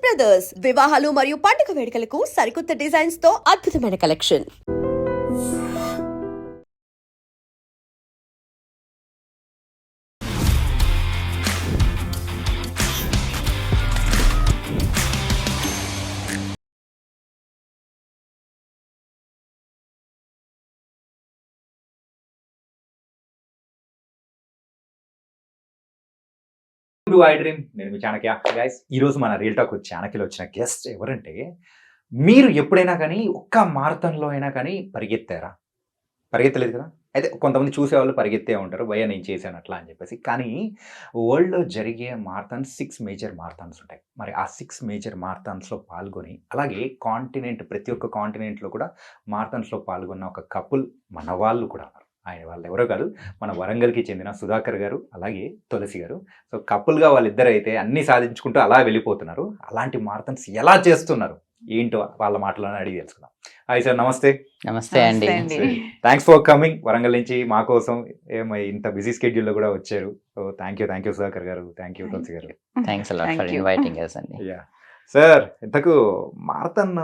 Brothers వివాహాలు మరియు పండుగ వేడుకలకు సరికొత్త డిజైన్స్ తో అద్భుతమైన కలెక్షన్. To I dream. నేను మీ చాణక్య. గైస్, ఈరోజు మన రియల్ టాక్ చాణక్యలో వచ్చిన గెస్ట్ ఎవరంటే, మీరు ఎప్పుడైనా కానీ ఒక్క మారథాన్లో అయినా కానీ పరిగెత్తారా? పరిగెత్తలేదు కదా. అయితే కొంతమంది చూసేవాళ్ళు పరిగెత్తే ఉంటారు, భయ్యా నేను చేశాను అట్లా అని చెప్పేసి. కానీ వరల్డ్లో జరిగే మారథాన్స్ 6 మేజర్ మారథాన్స్ ఉంటాయి. మరి ఆ 6 మేజర్ మారథాన్స్లో పాల్గొని, అలాగే ప్రతి ఒక్క కాంటినెంట్లో కూడా మారథాన్స్లో పాల్గొన్న ఒక కపుల్ మన వాళ్ళు కూడా ఉన్నారు. ఆయన వాళ్ళు ఎవరో కాదు, మన వరంగల్కి చెందిన సుధాకర్ గారు, అలాగే తులసి గారు. సో కపుల్గా వాళ్ళిద్దరు అయితే అన్నీ సాధించుకుంటూ అలా వెళ్ళిపోతున్నారు. అలాంటి మారథాన్స్ ఎలా చేస్తున్నారు ఏంటో వాళ్ళ మాటలోనే అడిగి తెలుసుకుందాం. హాయ్ సార్, నమస్తే. నమస్తే అండి. థ్యాంక్స్ ఫర్ కమింగ్ వరంగల్ నుంచి మా కోసం. ఇంత బిజీ స్కెడ్యూల్లో కూడా వచ్చారు. సో థ్యాంక్ యూ సుధాకర్ గారు, thank you Tulasi garu. Thanks a lot for inviting us అండి. యా సార్, ఇంతకు మారథాన్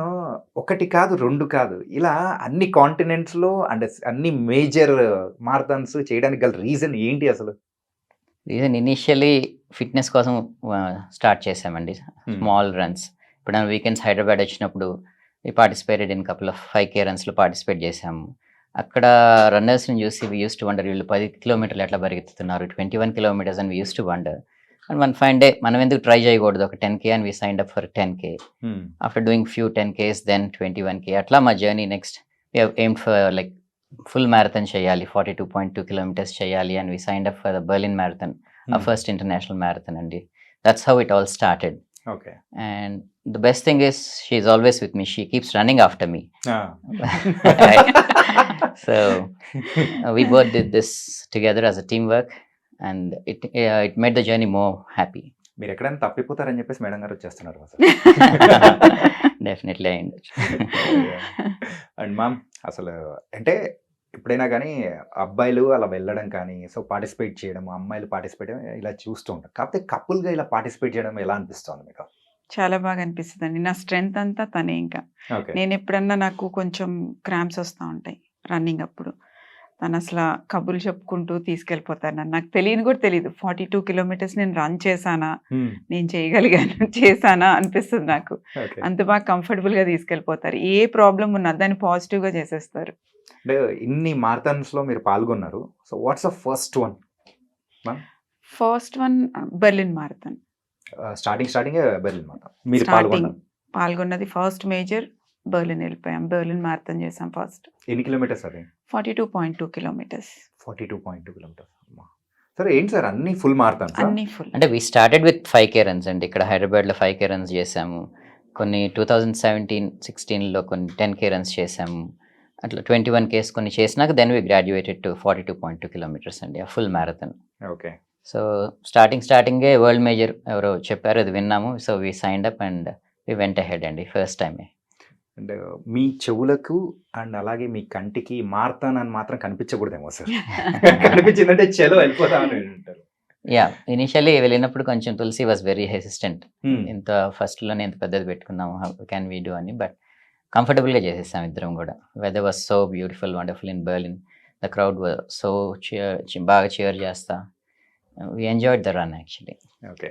ఒకటి కాదు, 2 కాదు, ఇలా అన్ని కాంటినెంట్స్లో అండ్ అన్ని మేజర్ మారథాన్స్ చేయడానికి గల రీజన్ ఏంటి అసలు? రీజన్ ఇనిషియలీ ఫిట్నెస్ కోసం స్టార్ట్ చేసామండి, స్మాల్ రన్స్. ఇప్పుడు వీకెండ్స్ హైదరాబాద్ వచ్చినప్పుడు participated in couple of 5K రన్స్లో పార్టిసిపేట్ చేసాము. అక్కడ రన్నర్స్ని చూసి వి యూస్ టు వండర్, వీళ్ళు 10 కిలోమీటర్లు ఎట్లా పరిగెత్తుతున్నారు, 21 kilometers అని we use to wonder. And one fine day మనం ఎందుకు ట్రై చేయకూడదు, ఒక 10K and we signed up for 10K. After doing few 10Ks then 21K, అట్లా మా journey next we have aimed for like full marathon చేయాలి, 42.2 kilometers చేయాలి. And we signed up for the Berlin marathon, ఆ first international marathon అండి. That's how it all started. Okay. And the best thing is she is always with me. She keeps running after me. So we both did this together as a teamwork, and it made the journey more happy. మీరు ఎక్కడైనా తప్పిపోతారని చెప్పేసి madam గారు వచ్చేస్తున్నారు అసలు. Definitely అయింది. And ma'am, అసలు అంటే ఎప్పుడైనా కానీ అబ్బాయిలు అలా వెళ్ళడం కానీ, సో పార్టిసిపేట్ చేయడం, అమ్మాయిలు పార్టిసిపేట్ ఇలా చూస్తూ ఉంటారు. కాకపోతే కపుల్గా ఇలా పార్టిసిపేట్ చేయడం ఎలా అనిపిస్తుంది మీకు? చాలా బాగా అనిపిస్తుంది అండి. నా స్ట్రెంగ్త్ అంతా తనే. ఇంకా నేను ఎప్పుడన్నా నాకు కొంచెం క్రాంప్స్ వస్తూ ఉంటాయి రన్నింగ్ అప్పుడు, తను అసలు కబుర్లు చెప్పుకుంటూ తీసుకెళ్ళిపోతారు నన్ను. నాకు తెలియని కూడా తెలియదు 42 kilometers నేను రన్ చేశానా, నేను చేయగలిగాను, చేశానా అనిపిస్తుంది నాకు. అంత బాగా కంఫర్టబుల్గా తీసుకెళ్ళిపోతారు. ఏ ప్రాబ్లం ఉన్నా దాన్ని పాజిటివ్గా చేసేస్తారు. అంటే ఇన్ని మారథాన్స్లో మీరు పాల్గొన్నారు. So what's the first one? First one Berlin marathon. Starting Berlin marathon మీరు పాల్గొన్నది ఫస్ట్ మేజర్ బెర్లిన్. వెళ్ళిపోయాం, బెర్లిన్ మారథాన్ చేసాం ఫస్ట్. ఎన్ని కిలోమీటర్స్ అది? 42.2 kilometers. 42.2 kilometers. సరే, ఏంటి సార్ అన్ని ఫుల్ మారథాన్స్? అన్ని ఫుల్. అంటే we started with 5K runs అండి. ఇక్కడ హైదరాబాద్లో 5K రన్స్ చేసాము. కొన్ని 2017-16లో కొన్ని 10K రన్స్ చేసాము. అట్లా 21Ks కొన్ని చేసినాక then we graduated to 42.2 kilometers అండి, ఆ ఫుల్ మ్యారథాన్. ఓకే. సో స్టార్టింగే వరల్డ్ మేజర్ ఎవరో చెప్పారు, అది విన్నాము. So we signed up and we went ahead అండి, ఫస్ట్ టైమే. అండ్ మీ చెవులకు అండ్ అలాగే మీ కంటికి మారథాన్ అని మాత్రం కనిపించకూడదేమో సార్? కనిపించిందంటే చలో వెళ్ళిపోతామని ఉంటారు. యా, ఇనిషియల్లీ వెళ్ళినప్పుడు కొంచెం తులసి వాజ్ వెరీ హెసిస్టెంట్. ఇంత ఫస్ట్లోనే ఇంత పెద్దది పెట్టుకున్నాము, హౌ క్యాన్ వీ డూ అని. బట్ కంఫర్టబుల్గా చేసేసాం ఇద్దరం కూడా. Weather was so beautiful, wonderful in Berlin. The crowd was so బాగా cheer చేస్తా. We enjoyed the run actually. Okay.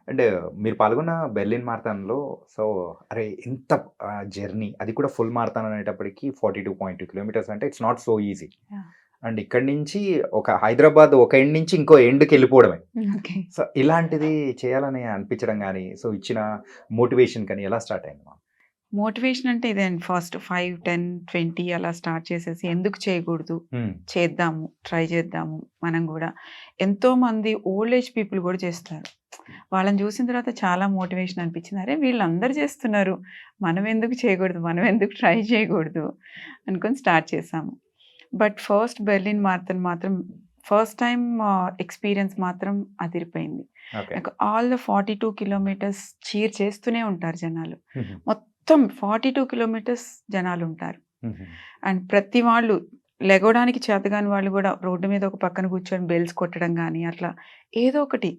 And మీరు పాల్గొన్న బెర్లిన్ మారథాన్లో, సో అరే ఇంత జర్నీ, అది కూడా ఫుల్ మారథాన్ అనేటప్పటికి 42.2 kilometers అంటే it's not so easy. And ఇక్కడి నుంచి ఒక హైదరాబాద్ ఒక ఎండ్ నుంచి ఇంకో ఎండ్కి వెళ్ళిపోవడమే. సో ఇలాంటిది చేయాలని అనిపించడం కానీ, సో ఇచ్చిన మోటివేషన్ కానీ ఎలా స్టార్ట్ అయింది? మోటివేషన్ అంటే ఇదే అండి. ఫస్ట్ 5, 10, 20 అలా స్టార్ట్ చేసేసి ఎందుకు చేయకూడదు, చేద్దాము, ట్రై చేద్దాము. మనం కూడా ఎంతోమంది ఓల్డ్ ఏజ్ పీపుల్ కూడా చేస్తారు. వాళ్ళని చూసిన తర్వాత చాలా మోటివేషన్ అనిపించింది. అరే వీళ్ళందరూ చేస్తున్నారు, మనం ఎందుకు చేయకూడదు, మనం ఎందుకు ట్రై చేయకూడదు అనుకొని స్టార్ట్ చేసాము. బట్ ఫస్ట్ బెర్లిన్ మారథాన్ మాత్రం ఫస్ట్ టైం ఎక్స్పీరియన్స్ మాత్రం అదిరిపోయింది. నాకు ఆల్ ద 42 kilometers చీర్ చేస్తూనే ఉంటారు జనాలు. మొత్తం 42 kilometers జనాలు ఉంటారు. అండ్ ప్రతి వాళ్ళు లెగవడానికి చేతగాని వాళ్ళు కూడా రోడ్డు మీద ఒక పక్కన కూర్చొని బెల్స్ కొట్టడం కానీ అట్లా ఏదో ఒకటి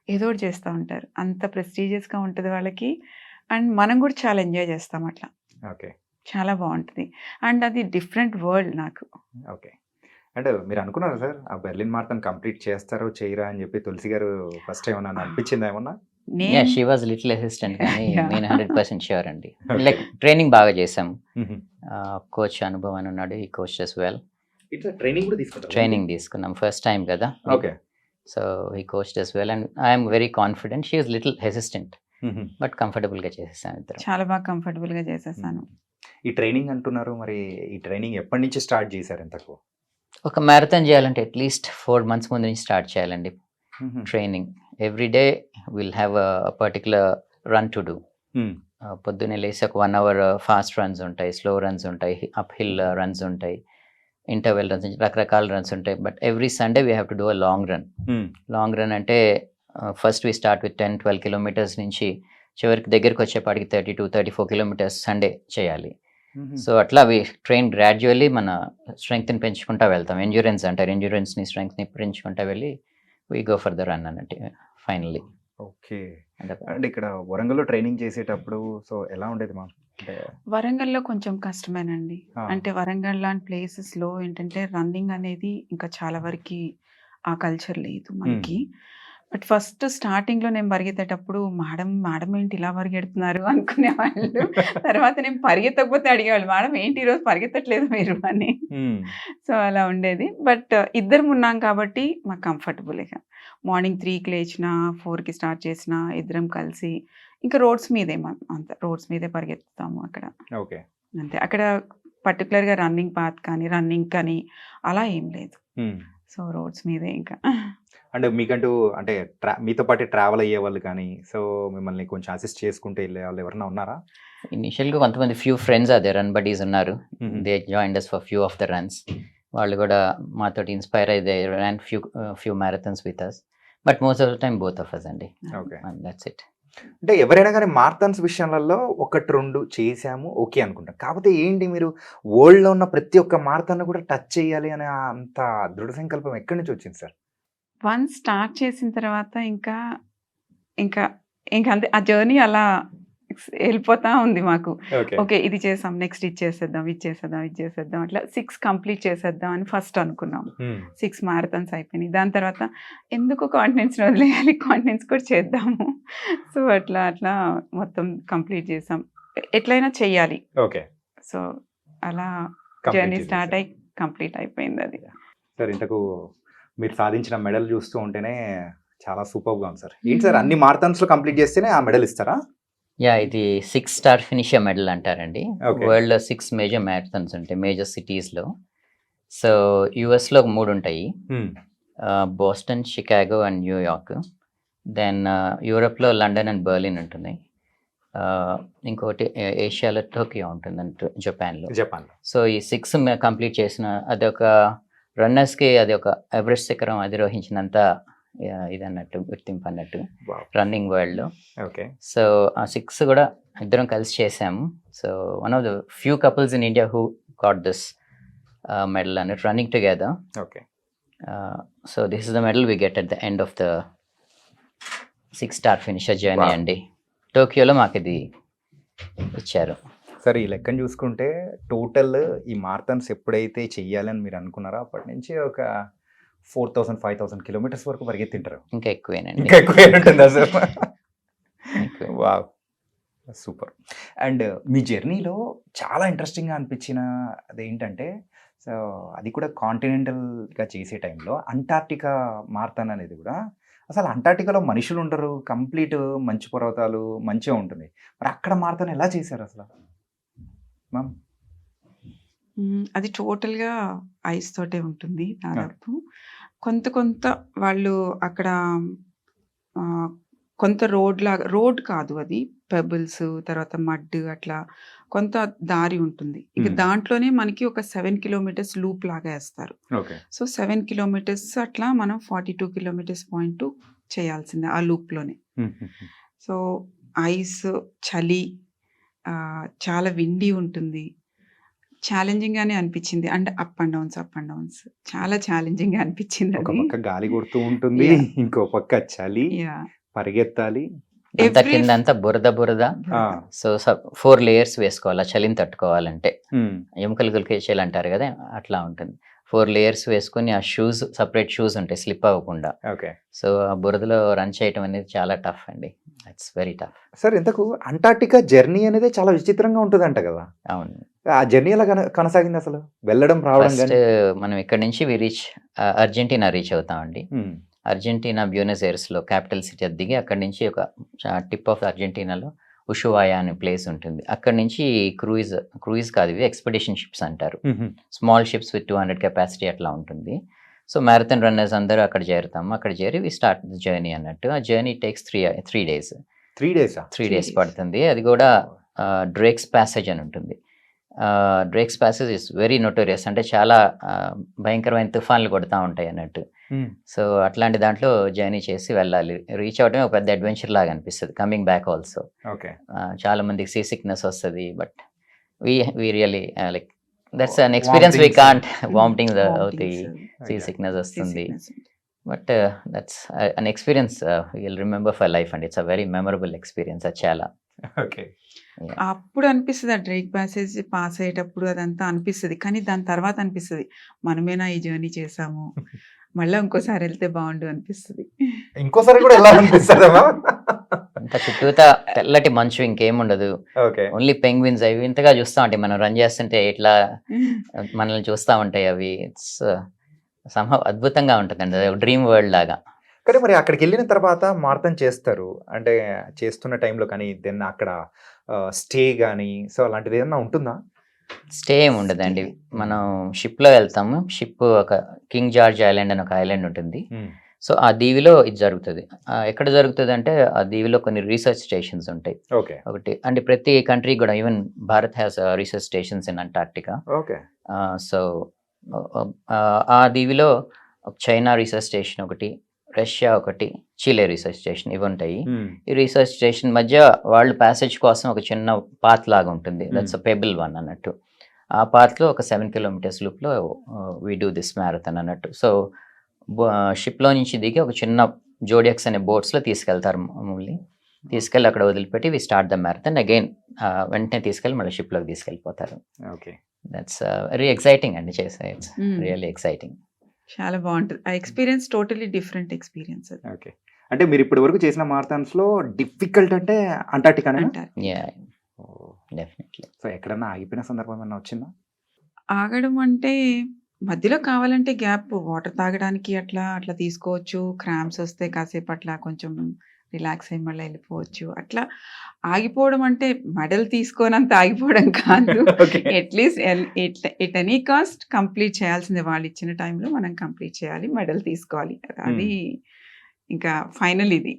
ఏదో ఒకటి చేస్తూ ఉంటారు. అంత ప్రెస్టీజియస్‌గా ఉంటది వాళ్ళకి. అండ్ మనం కూడా చాలా ఎంజాయ్ చేస్తాం అట్లా. ఓకే. చాలా బావుంటది. అండ్ అది డిఫరెంట్ వరల్డ్ నాకు. ఓకే. అంటే మీరు అనుకున్నారా సార్? ఆ బెర్లిన్ మారథాన్ కంప్లీట్ చేస్తారో, చేయరా అని చెప్పి తులసి గారు ఫస్ట్ ఏమన్నా అనిపించిందా ఏమన్నా? యా, నేను షీ వాజ్ లిటిల్ హెసిస్టెంట్ కానీ యాహ్! నేను 100% ష్యూర్ అండి. ఓకే. లైక్ ట్రైనింగ్ బాగా చేసాం. హుహు. కోచ్ అనుభవ్ అని ఉన్నాడు. ఈ కోచ్ అస్ వెల్. ఇట్లా ట్రైనింగ్ కూడా తీసుకుంటారా? ట్రైనింగ్ తీసుకున్నాం. ఫస్ట్ టైం కదా. ఓకే. సో ఈ coach as well and I'm very confident. She is little hesitant హుహు. బట్ కంఫర్టబుల్గా చేసేసాం ఇద్దరం. చాలా బాగా కంఫర్టబుల్‌గా చేసేసాను. ఈ ట్రైనింగ్ అంటున్నారు. మరి ఈ ట్రైనింగ్ ఎప్పటి నుంచి స్టార్ట్ చేశారు ఇంతకు? ఒక మ్యారథాన్ చేయాలంటే అట్లీస్ట్ 4 months ముందు నుంచి స్టార్ట్ చేయాలండి హుహు. Training. Every day will have a particular run to do. హ్మ్. పొద్దున్నే లేసి ఒక 1 hour ఫాస్ట్ రన్స్ ఉంటాయి, స్లో రన్స్ ఉంటాయి, అప్ హిల్ రన్స్ ఉంటాయి, ఇంటర్వెల్ రన్స్, రకరకాల రన్స్ ఉంటాయి. But every Sunday we have to do a long run. హ్మ్. లాంగ్ రన్ అంటే first we start with 10-12 kilometers నుంచి చివరికి దగ్గరికి వచ్చేపాటికి 32-34 kilometers సండే చేయాలి. హుహు. సో అట్లా వి ట్రైన్ గ్రాడ్యువల్లీ మన స్ట్రెంగ్త్ని పెంచుకుంటా వెళ్తాం. ఎండ్యూరెన్స్ అంటారు. ఎండ్యూరెన్స్ని స్ట్రెంగ్త్ని పెంచుకుంటా వెళ్ళి we go for the run అన్నట్టు ఫైనల్లీ. ఓకే. అంటే ఇక్కడ వరంగల్‌లో ట్రైనింగ్ చేసేటప్పుడు సో ఎలా ఉండేది మా? అంటే వరంగల్‌లో కొంచెం కష్టమేనండి. ఆ! అంటే వరంగల్ లాంటి ప్లేసెస్‌లో ఏంటంటే రన్నింగ్ అనేది ఇంకా చాలా వరకి ఆ కల్చర్ లేదు హ్మ్. మనకి. బట్ ఫస్ట్ స్టార్టింగ్‌లో నేను పరిగెత్తేటప్పుడు మేడం ఏంటి ఇలా పరిగెడుతున్నారు అనుకునేవాళ్ళు. తర్వాత నేను పరిగెత్తకపోతే అడిగేవాళ్ళు, మేడం ఏంటి ఈరోజు పరిగెత్తట్లేదు మీరు అని. హ్మ్. సో, అలా ఉండేది. బట్ ఇద్దరం ఉన్నాం కాబట్టి మాకు కంఫర్టబుల్ ఇక. మార్నింగ్ 3కి లేచినా, 4కి స్టార్ట్ చేసినా ఇద్దరం కలిసి ఇంకా రోడ్స్ మీదే అంతే. రోడ్స్ మీదే పరిగెత్తుతాము అక్కడ. ఓకే. అంతే. అక్కడ పర్టిక్యులర్‌గా రన్నింగ్ పాత్ కానీ, రన్నింగ్ కానీ అలా ఏం లేదు. హ్మ్. సో, రోడ్స్ మీదే ఇంకా. అంటే మీకంటూ అంటే మీతో పాటు ట్రావెల్ అయ్యేవాళ్ళు కానీ, సో మిమ్మల్ని కొంచెం అసిస్ట్ చేసుకుంటూ వెళ్ళేవాళ్ళు ఎవరైనా ఉన్నారా? ఇనిషియల్గా కొంతమంది ఫ్యూ ఫ్రెండ్స్ అదే రన్ బడీస్ ఉన్నారు. హుహు. They joined us for few of the runs. వాళ్ళు కూడా మాతోటి ఇన్స్పైర్ అయ్యి they ran few marathons with us. But most of the time both of us అండి. ఓకే. That's it. అంటే ఎవరైనా గానీ మారథాన్స్ విషయాలలో 1, 2 చేశాము ఓకే అనుకుంటాం. కాకపోతే ఏంటి మీరు వరల్డ్‌లో ఉన్న ప్రతి ఒక్క మారథాన్‌ని కూడా టచ్ చేయాలి అనే అంత దృఢ సంకల్పం ఎక్కడి నుంచి వచ్చింది సార్? వన్స్ స్టార్ట్ చేసిన తర్వాత ఇంకా, ఇంకా, ఇంకా అంతే. ఆ జర్నీ అలా ఎళ్ళిపోతా ఉంది మాకు. ఓకే. ఓకే. ఇది చేసాం. నెక్స్ట్ ఇది చేసేద్దాం, ఇది చేసేద్దాం, ఇది చేసేద్దాం. అట్లా 6 కంప్లీట్ చేసేద్దాం అని ఫస్ట్ అనుకున్నాం. హ్మ్. 6 మారథాన్స్ అయిపోయినాయి. దాని తర్వాత ఎందుకు కాంటినెంట్స్‌ని వదిలేయాలి, కాంటినెంట్స్ కూడా చేద్దాము. సో, అట్లా అట్లా మొత్తం కంప్లీట్ చేసాం. ఎట్లైనా చెయ్యాలి. ఓకే. సో, అలా కంప్లీట్ జర్నీ స్టార్ట్ చేసేసారు. అయ్యి కంప్లీట్ అయిపోయింది అది. సార్ ఇంతకు మీరు సాధించిన మెడల్ చూస్తూ ఉంటేనే చాలా సూపర్‌గా ఉంది సార్. ఏంటి సార్ అన్ని మారథాన్స్‌లో కంప్లీట్ చేస్తేనే ఆ మెడల్ ఇస్తారా? యా, ఇది 6 స్టార్ ఫినిషర్ మెడల్ అంటారండి. ఓకే. వరల్డ్‌లో 6 మేజర్ మ్యారథాన్స్ ఉంటాయి మేజర్ సిటీస్‌లో. సో యూఎస్‌లో 3 ఉంటాయి. Hmm. Boston, Chicago and New York. Then యూరోప్‌లో లండన్ అండ్ బెర్లిన్ ఉంటున్నాయి. ఇంకోటి ఏషియాలో టోక్యో ఉంటుందంట, జపాన్‌లో. జపాన్‌లో. సో ఈ 6 కంప్లీట్ చేసిన అదొక రన్నర్స్‌కి అది ఒక ఎవరెస్ట్ శిఖరం అధిరోహించినంత ఇదన్నట్టు గుర్తింపు అన్నట్టు వావ్! రన్నింగ్ వరల్డ్‌లో. ఓకే. సో ఆ 6 కూడా ఇద్దరం కలిసి చేసాము. సో one of the few couples in India who got this medal అన్నట్టు running together. Okay. So this is the medal we get at the end of the 6 star finisher journey wow! అండి. టోక్యోలో మాకు ఇది ఇచ్చారు. సార్ ఈ లెక్కను చూసుకుంటే total ఈ మారథాన్స్ ఎప్పుడైతే చెయ్యాలని మీరు అనుకున్నారో అప్పటి నుంచి ఒక 4000, 5000 కిలోమీటర్స్ వరకు పరిగెత్తింటారు. ఇంకా ఎక్కువేనండి. ఇంకా ఎక్కువే ఉంటుందా సార్? ఎక్కువే. వావ్! సూపర్. అండ్ మీ జర్నీలో చాలా ఇంట్రెస్టింగ్‌గా అనిపించిన అదేంటంటే సో అది కూడా కాంటినెంటల్‌గా చేసే టైంలో అంటార్క్టికా మారథాన్ అనేది కూడా అసలు అంటార్క్టికాలో మనుషులు ఉండరు. కంప్లీట్ మంచు పర్వతాలు మంచిగా ఉంటుంది. మరి అక్కడ మారథాన్ ఎలా చేశారు అసలు? మ్యామ్. అది టోటల్‌గా ఐస్ తోటే ఉంటుంది దాదాపు. కొంత వాళ్ళు అక్కడ కొంత రోడ్ కాదు అది. పెబుల్స్, తర్వాత మడ్ అట్లా కొంత దారి ఉంటుంది. ఇక దాంట్లోనే మనకి ఒక 7 కిలోమీటర్స్ లూప్ లాగా ఏస్తారు. ఓకే. సో, 7 కిలోమీటర్స్ అట్లా మనం 42 కిలోమీటర్స్ పాయింట్ చేయాల్సిందే ఆ లూప్‌లోనే. సో, ఐస్, చలి, చాలా విండీ ఉంటుంది. ఛాలెంజింగ్ గానే అనిపించింది. అంటే అప్ అండ్ డౌన్స్ చాలా ఛాలెంజింగ్ గా అనిపించింది ఒక అది. పక్క గాలి కొడుతూ ఉంటుంది, Yeah. ఇంకో పక్క చలి, Yeah. పరిగెత్తాలి. అంతా Every- కింద అంతా బురద ఆ, సో 4 లేయర్స్ వేసుకోవాలి ఆ చలిని తట్టుకోవాలంటే. ఉమ్, ఎముకలు గులికేసేలు అంటారు కదా, అట్లా ఉంటుంది. 4 లేయర్స్ వేసుకొని ఆ షూస్, సపరేట్ షూస్ ఉంటాయి స్లిప్ అవ్వకుండా. ఓకే. సో ఆ బురదలో రన్ చేయటం అనేది చాలా టఫ్ అండి. It's very tough. సార్ ఇంతకు అంటార్టికా జర్నీ అనేది చాలా విచిత్రంగా ఉంటుందంట కదా, అవును. ఆ జర్నీ ఎలా కొనసాగింది అసలు, వెళ్ళడం రావడం ఫస్ట్ కానీ? మనం ఇక్కడ నుంచి రీచ్ అర్జెంటీనా రీచ్ అవుతామండి. అర్జెంటీనా బ్యూనస్ ఎయిర్స్లో క్యాపిటల్ సిటీ దిగి అక్కడి నుంచి ఒక టిప్ ఆఫ్ అర్జెంటీనాలో ఉషువాయా అనే ప్లేస్ ఉంటుంది. అక్కడి నుంచి క్రూయిజ్ కాదు, ఇవి ఎక్స్పెడిషన్ షిప్స్ అంటారు. స్మాల్ షిప్స్ విత్ 200 కెపాసిటీ అట్లా ఉంటుంది. సో మ్యారథాన్ రన్నర్స్ అందరూ అక్కడ చేరుతాము. అక్కడ చేరి వి స్టార్ట్ ద జర్నీ అన్నట్టు. ఆ జర్నీ టేక్స్ 3 డేస్. 3 డేసా? 3 డేస్ పడుతుంది. అది కూడా డ్రేక్స్ ప్యాసేజ్ అని ఉంటుంది. Drakes passage is very notorious, అంటే చాలా భయంకరమైన తుఫాన్లు కొడతా ఉంటాయి అన్నట్టు. సో అట్లాంటి దాంట్లో జర్నీ చేసి వెళ్ళాలి. రీచ్ అవడమే ఒక పెద్ద అడ్వెంచర్ లాగా అనిపిస్తుంది. Coming back also okay. చాలా మందికి సీ సిక్నెస్ వస్తుంది, but we really like that's an experience we can't. Vomiting అవుతాయి, సీ సిక్నెస్ వస్తుంది, but that's an experience will remember for life and it's a very memorable experience. అది చాలా okay. అప్పుడు అనిపిస్తుంది ఆ డ్రేక్ ప్యాసేజ్ పాస్ అయ్యేటప్పుడు అదంతా అనిపిస్తుంది. కానీ దాని తర్వాత అనిపిస్తుంది మనమేనా ఈ జర్నీ చేసాము, మళ్ళీ ఇంకోసారి వెళ్తే బాగుండు అనిపిస్తుంది. ఇంకోసారి కూడా ఎలా అనిపిస్తుందమ్మా? అంత చుట్టూతా తెల్లటి మంచు, ఇంకేముండదు. ఓకే. ఓన్లీ పెంగ్విన్స్ అవి ఇంతగా చూస్తూ ఉంటాయి. మనం రన్ చేస్తుంటే ఇట్లా మనల్ని చూస్తూ ఉంటాయి అవి. ఇట్స్ సంహవ్ అద్భుతంగా ఉంటుందండి, డ్రీమ్ వరల్డ్ లాగా. కానీ మరి అక్కడికి వెళ్ళిన తర్వాత మారథాన్ చేస్తారు అంటే చేస్తున్న టైంలో కానీ దెన్ అక్కడ స్టే కానీ సో అలాంటిది ఏదన్నా ఉంటుందా? స్టే ఏమి ఉండదండి. మనం షిప్లో వెళ్తాము. షిప్ ఒక కింగ్ జార్జ్ ఐలాండ్ అని ఒక ఐలాండ్ ఉంటుంది. సో ఆ దీవిలో ఇది జరుగుతుంది. ఎక్కడ జరుగుతుంది అంటే ఆ దీవిలో కొన్ని రీసెర్చ్ స్టేషన్స్ ఉంటాయి. ఓకే. ఒకటి అంటే ప్రతి కంట్రీ కూడా, even Bharat has research stations in Antarctica. Okay. So ఆ దీవిలో చైనా రీసెర్చ్ స్టేషన్ ఒకటి, రష్యా ఒకటి, చిలే రీసెర్చ్ స్టేషన్, ఇవి ఉంటాయి. ఈ రీసెర్చ్ స్టేషన్ మధ్య వాళ్ళు ప్యాసేజ్ కోసం ఒక చిన్న పాత్ లాగా ఉంటుంది. దట్స్ అ పెబుల్ వన్ అన్నట్టు. ఆ పాత్లో ఒక 7 కిలోమీటర్స్ లూప్లో వీ డూ దిస్ మ్యారథాన్ అన్నట్టు. సో షిప్లో నుంచి దిగి ఒక చిన్న జోడియాక్స్ అనే బోట్స్లో తీసుకెళ్తారు మమ్మల్ని. తీసుకెళ్ళి అక్కడ వదిలిపెట్టి we start the marathon again. వెంటనే తీసుకెళ్ళి మళ్ళీ షిప్లోకి తీసుకెళ్ళిపోతారు. ఓకే. దట్స్ వెరీ ఎక్సైటింగ్ అండి చేసే. It's really exciting. చాలా బాగుంటుంది ఆ ఎక్స్పీరియన్స్. టోటలీ డిఫరెంట్ ఎక్స్పీరియన్స్ అది. ఓకే. అంటే మీరు ఇప్పటి వరకు చేసిన మారథాన్స్ లో డిఫికల్ట్ అంటే అంటార్టికానే అంటారు. Yeah, definitely. సో ఎక్కడన్నా ఆగిపోయిన సందర్భం ఏమన్నా వచ్చిందా? ఆగడం అంటే మధ్యలో కావాలంటే గ్యాప్ వాటర్ తాగడానికి అట్లా అట్లా తీసుకోవచ్చు. క్రాంప్స్ వస్తే కాసేపు అట్లా కొంచెం రిలాక్స్ అయ్యి మళ్ళీ వెళ్ళిపోవచ్చు. అట్లా ఆగిపోవడం అంటే మెడల్ తీసుకోనంత ఆగిపోవడం కాదు. Okay. At least at any cost complete చేయాల్సిందే. వాళ్ళు ఇచ్చిన టైంలో మనం కంప్లీట్ చేయాలి, మెడల్ తీసుకోవాలి. అది ఇంకా ఫైనల్. ఇది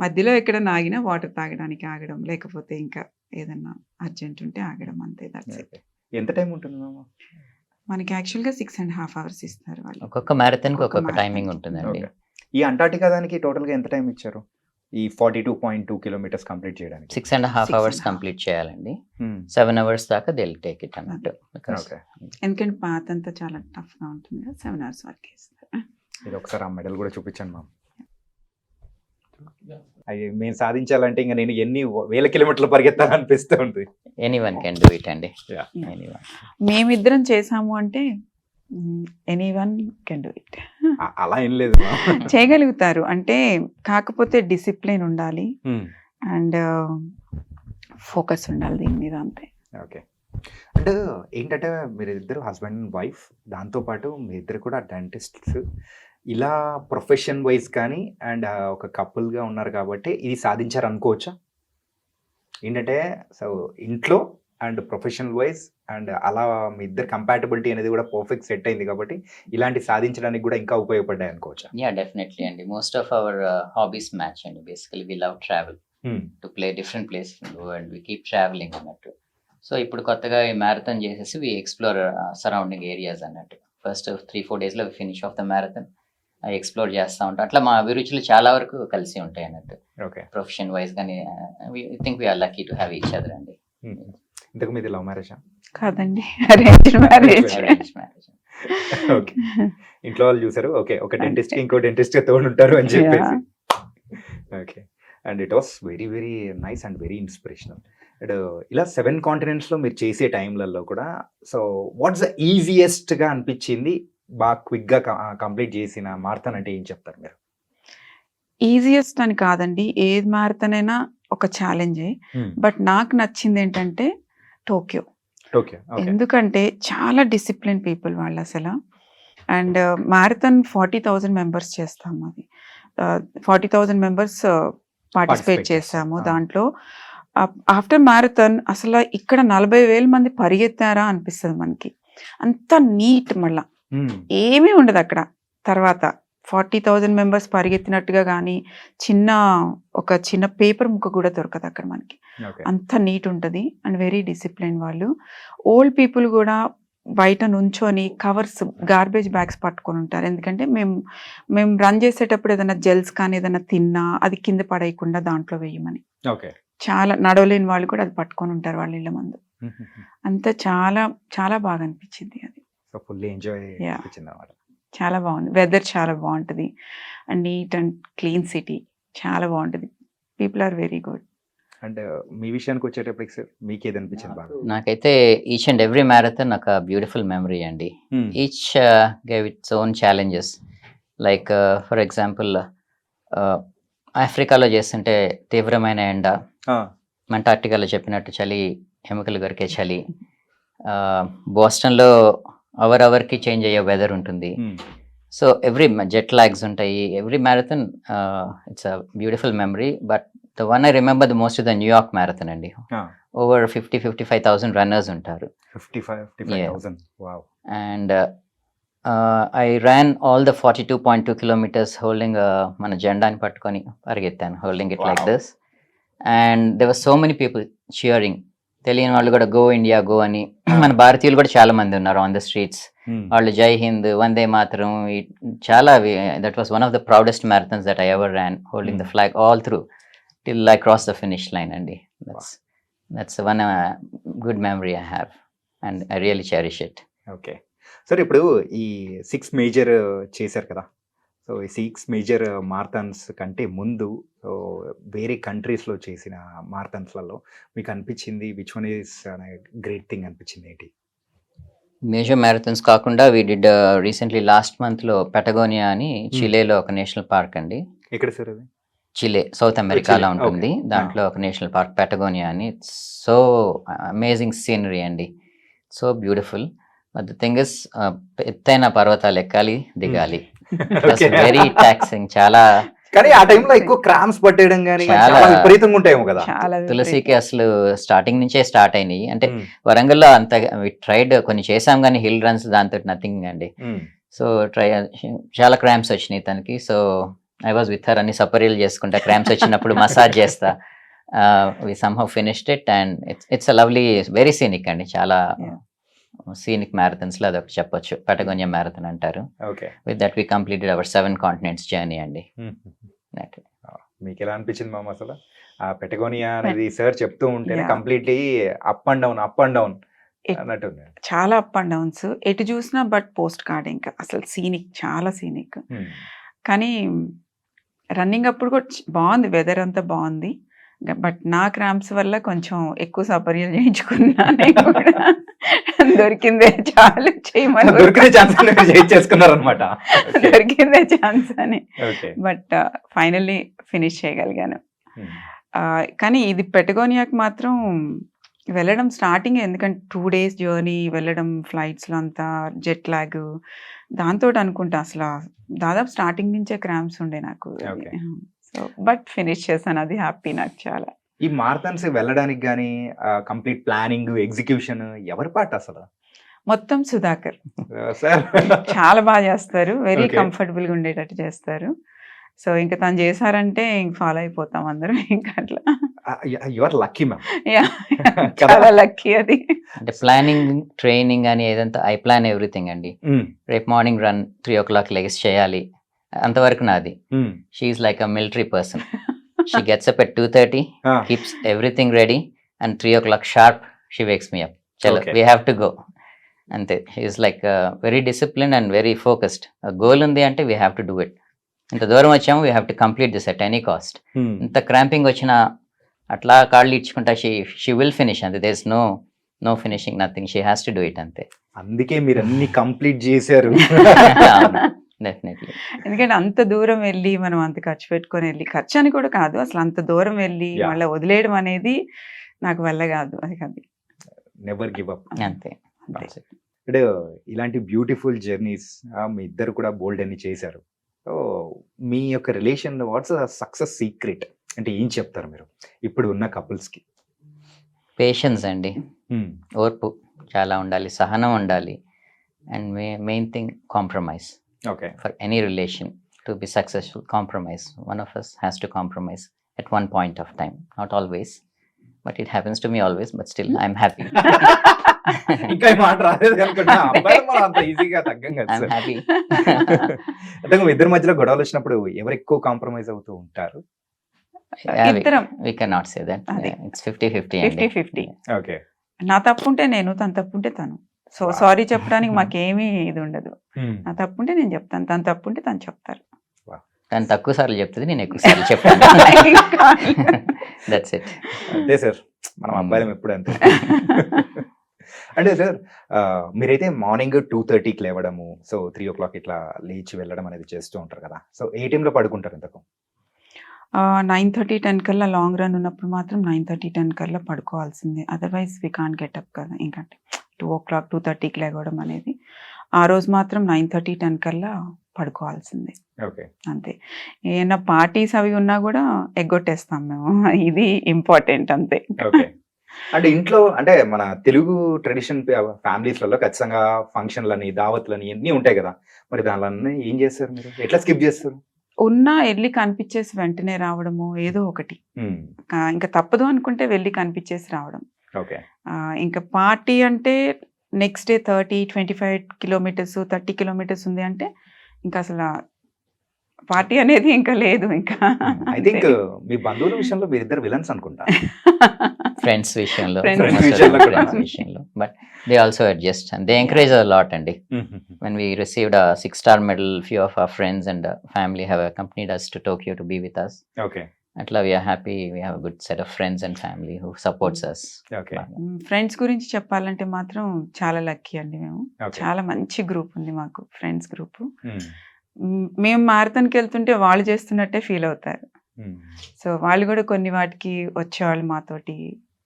మధ్యలో ఎక్కడ ఆగినా వాటర్ తాగడానికి ఆగడం, లేకపోతే ఇంకా ఏదన్నా అర్జెంట్ ఉంటే ఆగడం, అంతే. That's it. ఎంత టైం ఉంటుంది మామ? మనకి యాక్చువల్గా 6.5 hours ఇస్తారు వాళ్ళు. ఒక్కొక్క మ్యారథాన్కి ఒక్కొక్క ఒక్కొక్క టైమింగ్ marathon. ఉంటుందండి. ఓకే. ఈ అంటార్టికా దానికి టోటల్ గా ఎంత టైం ఇచ్చారు ఈ 42.2 కిలోమీటర్స్ కంప్లీట్ చేయడానికి? 6.5 hours 6.5 కంప్లీట్ చేయాలండి. 7 hours దాకా దే విల్ టేక్ ఇట్ అన్నట్టు. ఓకే. ఎందుకంటే పాత అంతా చాలా టఫ్ గా ఉంటుంది కదా. 7 hours వరకు ఇస్తారు. ఇది ఒకసారి ఆ మెడల్ కూడా చూపించండి మామ. అవి మేము సాధించాలంటే ఇంకా నేను ఎన్ని వేల కిలోమీటర్లు పరిగెత్తాలనిపిస్తూ ఉంది. ఎనీవన్ కెన్ డూ ఇట్ అండి. Yeah. ఎనీవన్. మేమిద్దరం చేసాము అంటే ఎనీవన్ కెన్ డూ ఇట్. అలా ఏం లేదు మామ. చేయగలుగుతారు. అంటే కాకపోతే డిసిప్లిన్ ఉండాలి అండ్ ఫోకస్ ఉండాలి దీని మీద, అంతే. ఓకే. అంటే ఏంటంటే మీరు ఇద్దరు హస్బెండ్ అండ్ వైఫ్, దాంతోపాటు మీ ఇద్దరు కూడా డెంటిస్ట్స్, ఇలా ప్రొఫెషన్ వైజ్ కానీ అండ్ ఒక కపుల్గా ఉన్నారు కాబట్టి ఇది సాధించారు అనుకోవచ్చా? ఏంటంటే సో ఇంట్లో అండ్ ప్రొఫెషనల్ వైజ్ అండ్ అలా మీ ఇద్దరు కంపాటబిలిటీ అనేది కూడా పర్ఫెక్ట్ సెట్ అయింది కాబట్టి ఇలాంటి సాధించడానికి కూడా ఇంకా ఉపయోగపడ్డాయి అనుకోవచ్చా? యా, డెఫినెట్లీ అండి. Most of our hobbies match అండి. Basically we love travel to play different places in the world. We keep travelling అన్నట్టు. సో ఇప్పుడు కొత్తగా ఈ మ్యారథాన్ చేసేసి వి ఎక్స్ప్లోర్ సరౌండింగ్ ఏరియాస్ అన్నట్టు. ఫస్ట్ 3-4 డేస్లో finish of the marathon explore చేస్తూ ఉంటాం. అట్లా మా అభిరుచులు చాలా వరకు కలిసి ఉంటాయి అన్నట్టు. ఓకే. ప్రొఫెషన్ వైజ్ కానీ think we are lucky to have each other అండి. ఇంతకు మీది లవ్ మ్యారేజా? కాదండి, అరేంజ్ మ్యారేజ్. ఓకే, ఇంట్లో వాళ్ళు చూసారు, ఓకే ఒక డెంటిస్ట్ కి ఇంకో డెంటిస్ట్ తోడు ఉంటారు అని చెప్పేసి. Okay, and it was very very nice and very inspirational. And ఇలా 7 కాంటినెంట్స్ లో మీరు చేసే టైంలలో కూడా, సో వాట్స్ ద ఈజియెస్ట్ గా అనిపించింది, బాగా క్విక్ గా కంప్లీట్ చేసిన మారథాన్ అంటే ఏం చెప్తారు మీరు? ఈజియెస్ట్ అని కాదండి, ఏది మ్యారథాన్ అయినా ఒక ఛాలెంజే. బట్ నాకు నచ్చింది ఏంటంటే టోక్యో. ఓకే, ఓకే, ఎందుకంటే చాలా డిసిప్లిన్ పీపుల్ వాళ్ళు అసలు. అండ్ మ్యారథాన్ 40,000 మెంబర్స్ చేస్తాము. అది 40,000 మెంబర్స్ పార్టిసిపేట్ చేసాము దాంట్లో. ఆఫ్టర్ మ్యారథాన్ అసలు ఇక్కడ 40,000 మంది పరిగెత్తారా అనిపిస్తుంది మనకి. అంత నీట్, మళ్ళా ఏమీ ఉండదు అక్కడ. తర్వాత 40,000 మెంబర్స్ పరిగెత్తినట్టుగా కానీ ఒక చిన్న పేపర్ ముక్క కూడా దొరకదు అక్కడ మనకి. అంత నీట్ ఉంటుంది అండ్ వెరీ డిసిప్లిన్ వాళ్ళు. ఓల్డ్ పీపుల్ కూడా బయట నుంచొని కవర్స్, గార్బేజ్ బ్యాగ్స్ పట్టుకొని ఉంటారు. ఎందుకంటే మేము రన్ చేసేటప్పుడు ఏదైనా జెల్స్ కానీ ఏదైనా తిన్నా అది కింద పడేయకుండా దాంట్లో వేయమని. చాలా నడవలేని వాళ్ళు కూడా అది పట్టుకొని ఉంటారు వాళ్ళ ఇళ్ళ ముందు. అంతా చాలా చాలా బాగా అనిపించింది అది. చాలా బాగుంది, వెదర్ చాలా బాగుంటుంది and neat and clean city, చాలా బాగుంటుంది. People are very good. And మీ విషయానికి వచ్చేటప్పటికి సార్ మీకు ఏది అనిపించింది బాగా? నాకైతే ఈచ్ అండ్ ఎవ్రీ మ్యారథాన్ ఒక బ్యూటిఫుల్ మెమరీ అండి. Each gave its own challenges. Like for example ఆఫ్రికాలో చేస్తుంటే తీవ్రమైన ఎండ, అంటార్టికాలో చెప్పినట్టు చలి, ఎముకలు గరికే చలి, బోస్టన్లో అవర్కి చేంజ్ అయ్యే వెదర్ ఉంటుంది. సో ఎవ్రీ జెట్ లాగ్స్ ఉంటాయి. Every marathon it's a beautiful memory. But the one I remember the most the New York marathon అండి. ఓవర్ 55,000 రన్నర్స్ ఉంటారు. 55,000. Wow. And I ran all the 42.2 kilometers holding మన జెండాని పట్టుకొని పరిగెత్తాను, holding it like this. And there were so many people cheering. తెలియని వాళ్ళు కూడా go India go అని. మన భారతీయులు కూడా చాలా మంది ఉన్నారు ఆన్ ద స్ట్రీట్స్. వాళ్ళు జై హింద్, వందే మాతరం, చాలా. That was one of the proudest marathons that I ever ran, holding the flag all through till I cross the finish line అండి. That's one good memory I have and I really cherish it. Okay sir, ఇప్పుడు ఈ 6 major చేశారు కదా, so ఈ 6 major marathons కంటే ముందు వేరే కంట్రీస్లో చేసిన మారథాన్స్లలో మీకు అనిపించింది which one is great thing అనిపించింది ఏంటి? మేజర్ మ్యారథాన్స్ కాకుండా we did recently last month లో పెటగోనియా అని చిలేలో ఒక నేషనల్ పార్క్ అండి. ఎక్కడ సార్ అది? చిలే, సౌత్ అమెరికాలో ఉంటుంది. దాంట్లో ఒక నేషనల్ పార్క్ పెటగోనియా అని. ఇట్స్ సో అమేజింగ్ సీనరీ అండి, so beautiful. But the thing is ఎత్తైన పర్వతాలు ఎక్కాలి, దిగాలి. వెరీ టాక్సింగ్, చాలా. కానీ ఆ టైంలో ఎక్కువ క్రామ్స్ పట్టేయడం కానీ చాలా విపరీతంగా ఉంటాయేమో కదా. తులసికి అసలు స్టార్టింగ్ నుంచే స్టార్ట్ అయినాయి. అంటే వరంగల్లో అంత ట్రైడ్ కొన్ని చేసాం కానీ హిల్ రన్స్ దాంతో నథింగ్ అండి. సో చాలా క్రామ్స్ వచ్చినాయి తనకి. So I was with her, అన్ని సపరీలు చేసుకుంటా, క్రామ్స్ వచ్చినప్పుడు మసాజ్ చేస్తా. We somehow finished it and it's a lovely, very scenic అండి. చాలా సీనిక్ మ్యారథాన్స్ లో అదొకటి చెప్పొచ్చు, పెటగోనియా మ్యారథాన్ అంటారు. With that we completed our 7 continents journey అండి. మీకు ఎలా అనిపించింది మామ అసలు ఆ పెటగోనియా అనేది? సార్ చెప్తూ ఉంటే కంప్లీట్లీ అప్ అండ్ డౌన్ అన్నట్టు. చాలా అప్ అండ్ డౌన్స్ ఎటు చూసినా, బట్ పోస్ట్ కార్డ్ ఇంకా అసలు సీనిక్, చాలా సీనిక్. కానీ రన్నింగ్ అప్పుడు కూడా బాగుంది, వెదర్ అంతా బాగుంది. బట్ నా క్రాంప్స్ వల్ల కొంచెం ఎక్కువ సపర్యలు చేయించుకున్నాను. దొరికిందే చాలు చేయమని, దొరికిందే ఛాన్స్ అని. బట్ ఫైనల్లీ ఫినిష్ చేయగలిగాను. కానీ ఇది పెటగోనియాకి మాత్రం వెళ్ళడం స్టార్టింగ్, ఎందుకంటే 2 days జర్నీ వెళ్ళడం, ఫ్లైట్స్లో అంతా జెట్ లాగ్, దాంతో అనుకుంటా అసలు దాదాపు స్టార్టింగ్ నుంచే క్రాంప్స్ ఉండే నాకు. సో బట్ ఫినిష్ చేశాను, అది హ్యాపీ నాకు చాలా. ఈ మారథాన్స్ వెళ్ళడానికి కానీ కంప్లీట్ ప్లానింగ్, ఎగ్జిక్యూషన్ ఎవరి పాట అసలు? మొత్తం సుధాకర్ చాలా బాగా చేస్తారు, వెరీ కంఫర్టబుల్గా ఉండేటట్టు చేస్తారు. సో ఇంకా తను చేశారంటే ఇంక ఫాలో అయిపోతాం అందరం. ఇంకా అట్లా చాలా లక్కీ అది. అంటే ప్లానింగ్, ట్రైనింగ్ అని ఏదంతా ఐ ప్లాన్ ఎవ్రీథింగ్ అండి. రేపు మార్నింగ్ రన్ 3 o'clock లెగ్స్ చేయాలి, అంతవరకు నాది. She's like a military person. She gets up at 2:30, keeps everything ready, and 3 o'clock sharp she wakes me up. చలో Okay. We have to go అంతే. Is like very discipline and very focused. Goal ఉంది అంటే we have to do it. ఇంత దూరం వచ్చాము, we have to complete this at any cost. ఇంత cramping వచ్చినా అట్లా కాళ్ళు ఇడ్చుకుంటా షీ విల్ ఫినిష్ అంతే. There is no finishing, nothing. She has to do it అంతే. అందుకే మీరు అన్ని కంప్లీట్ చేశారు. డెఫినెట్లీ. ఎందుకంటే అంత దూరం వెళ్ళి మనం అంత ఖర్చు పెట్టుకొని వెళ్ళి, ఖర్చు అని కూడా కాదు, అసలు అంత దూరం వెళ్ళి Yeah. మళ్ళీ వదిలేయడం అనేది నాకు వల్ల కాదు. అది కాదు నెవర్ గివ్ అప్. అంతే. అంతే. అంటే ఇలాంటి బ్యూటిఫుల్ జర్నీస్ మీ ఇద్దరు కూడా బోల్డ్ అన్ని చేశారు. సో మీ యొక్క రిలేషన్ వాట్స్ సక్సెస్ సీక్రెట్ అంటే ఏం చెప్తారు మీరు ఇప్పుడు ఉన్న కపుల్స్కి? పేషెన్స్ అండి, ఓర్పు చాలా ఉండాలి, సహనం ఉండాలి, and main thing compromise. Okay. For any relation to be successful, compromise. One of us has to compromise at one point of time. Not always, but it happens to me always. But still, I'm happy. ఇంకా ఈ మాట రాలేదు అనుకుంటా. అబ్బాయిలు మనం అంత ఈజీగా తగ్గం కదా I'm సార్. happy. అంటే మీ ఇద్దరి మధ్యలో గొడవలు వచ్చినప్పుడు ఎవరు ఎక్కువ కాంప్రమైజ్ అవుతూ ఉంటారు? Yeah, ఇద్దరం we cannot say that. అది. Yeah, it's 50-50. 50-50. ఓకే. నా తప్పు ఉంటే నేను, తన తప్పు ఉంటే తను. సో సారీ చెప్పడానికి మాకేమీ ఇది ఉండదు. నా తప్పు ఉంటే నేను చెప్తాను, తన తప్పు ఉంటే తను చెప్తారు. తను తక్కువ సార్లు చెప్తుంది, నేను ఎక్కువ సార్లు చెప్తాను. That's it. అంతే సార్, మనం అబ్బాయిలం ఎప్పుడు అంతే. అంటే సార్ మీరైతే మార్నింగ్ 2:30కి లేవడము, సో 3 o'clock ఇట్లా లేచి వెళ్ళడం అనేది చేస్తూ ఉంటారు కదా. సో ఏ టైంలో పడుకుంటారు ఇంతకు? 9:30-10 కల్లా లాంగ్ రన్ ఉన్నప్పుడు మాత్రం 9:30-10 కల్లా పడుకోవాల్సిందే. Otherwise we can't get up కదా. ఇంకంటే 2 o'clock 2:30కి లేవడం అనేది, ఆ రోజు మాత్రం 9:30-10 కల్లా పడుకోవాల్సిందే. ఓకే. అంతే. ఏమైనా పార్టీస్ అవి ఉన్నా కూడా ఎగ్గొట్టేస్తాం మేము. ఇది ఇంపార్టెంట్ అంతే. ఓకే. అంటే ఇంట్లో అంటే మన తెలుగు ట్రెడిషన్ ఫ్యామిలీస్లలో ఖచ్చితంగా ఫంక్షన్లని, దావత్లని అన్నీ ఉంటాయి కదా. మరి దానిలో ఏం చేస్తారు మీరు? ఎట్లా స్కిప్ చేస్తారు? ఉన్నా వెళ్ళి కనిపించేసి వెంటనే రావడము, ఏదో ఒకటి. ఇంకా తప్పదు అనుకుంటే వెళ్ళి కనిపించేసి రావడం. ఓకే. ఇంకా పార్టీ అంటే నెక్స్ట్ డే 30-25 కిలోమీటర్స్ 30 కిలోమీటర్స్ ఉంది అంటే ఇంకా అసలు పార్టీ అనేది ఇంకా లేదు. ఇంకా ఐ థింక్ మీ బంధువుల విషయంలో మీరిద్దరు విలన్స్ అనుకుంటా. ఫ్రెండ్స్ విషయంలో, Friends విషయంలో కూడా. But they also adjust and they encourage a lot అండి. When we received a 6-star medal, few of our friends and family have accompanied us to Tokyo to be with us. Okay. Atla we are happy. We have a good set of friends and family who supports us. Okay. Friends గురించి చెప్పాలంటే మాత్రం చాలా lucky అండి మేము. Okay. చాలా మంచి group ఉంది మాకు, ఫ్రెండ్స్ గ్రూప్. మేము మారథాన్కి వెళ్తుంటే వాళ్ళు చేస్తున్నట్టే ఫీల్ అవుతారు. సో వాళ్ళు కూడా కొన్ని వాటికి వచ్చేవాళ్ళు మాతోటి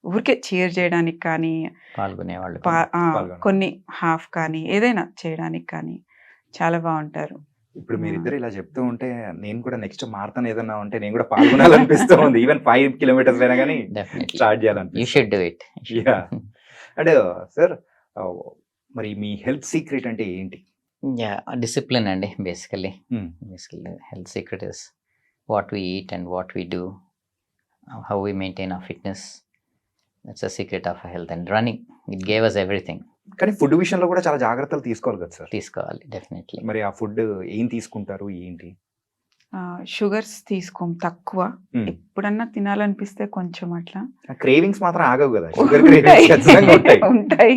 ఊరికే చీర్ చేయడానికి కానీ, పాల్గొనేవాళ్ళు. కొన్ని హాఫ్ కానీ ఏదైనా చేయడానికి కానీ చాలా బాగుంటారు. ఇప్పుడు మీరిద్దరు ఇలా చెప్తూ ఉంటే నేను కూడా నెక్స్ట్ మారతాను ఏదన్నా ఉంటే నేను కూడా పాల్గొనాలనిపిస్తూ ఉంది. ఈవెన్ 5 kilometers అయినా కానీ Definitely. స్టార్ట్ You చేయాలనిపిస్తుంది. should do it. Yeah. అంటే సార్ మరి మీ హెల్త్ సీక్రెట్ అంటే ఏంటి? Yeah, discipline అండి basically. Basically, health secret is what we eat and what we do, how we maintain our fitness. That's the secret of our health. And running, it gave us everything. కానీ food విషయంలో కూడా చాలా జాగ్రత్తలు తీసుకోవాలి కదా sir. తీసుకోవాలి definitely. మరి ఆ ఫుడ్ ఏం తీసుకుంటారు ఏంటి? షుగర్స్ తీసుకోం, తక్కువ. ఎప్పుడన్నా తినాలనిపిస్తే కొంచెం అట్లా క్రేవింగ్స్ మాత్రం ఆగవు కదా. షుగర్ క్రేవింగ్స్ ఖచ్చితంగా ఉంటాయి. ఉంటాయి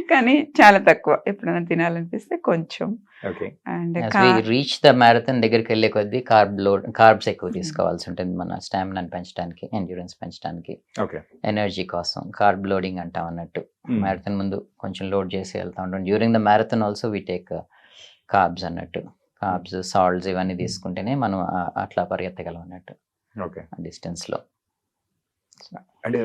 కానీ చాలా తక్కువ. ఎప్పుడన్నా తినాలనిపిస్తే కొంచెం. Okay. And As we reach the marathon దగ్గరికి వెళ్ళే కొద్దీ కార్బ్స్ ఎక్కువ తీసుకోవాల్సి ఉంటుంది మన స్టామినాని పెంచడానికి, ఎండ్యూరెన్స్ పెంచడానికి, ఓకే. ఎనర్జీ కోసం. కార్బ్ లోడింగ్ అంటాం అన్నట్టు. మ్యారథాన్ ముందు కొంచెం లోడ్ చేసి వెళ్తా ఉంటాం. During the marathon also we take carbs అన్నట్టు. కార్బ్స్, సాల్ట్స్ ఇవన్నీ తీసుకుంటేనే మనం అట్లా పరిగెత్తగలం అన్నట్టు ఓకే. డిస్టెన్స్లో. అంటే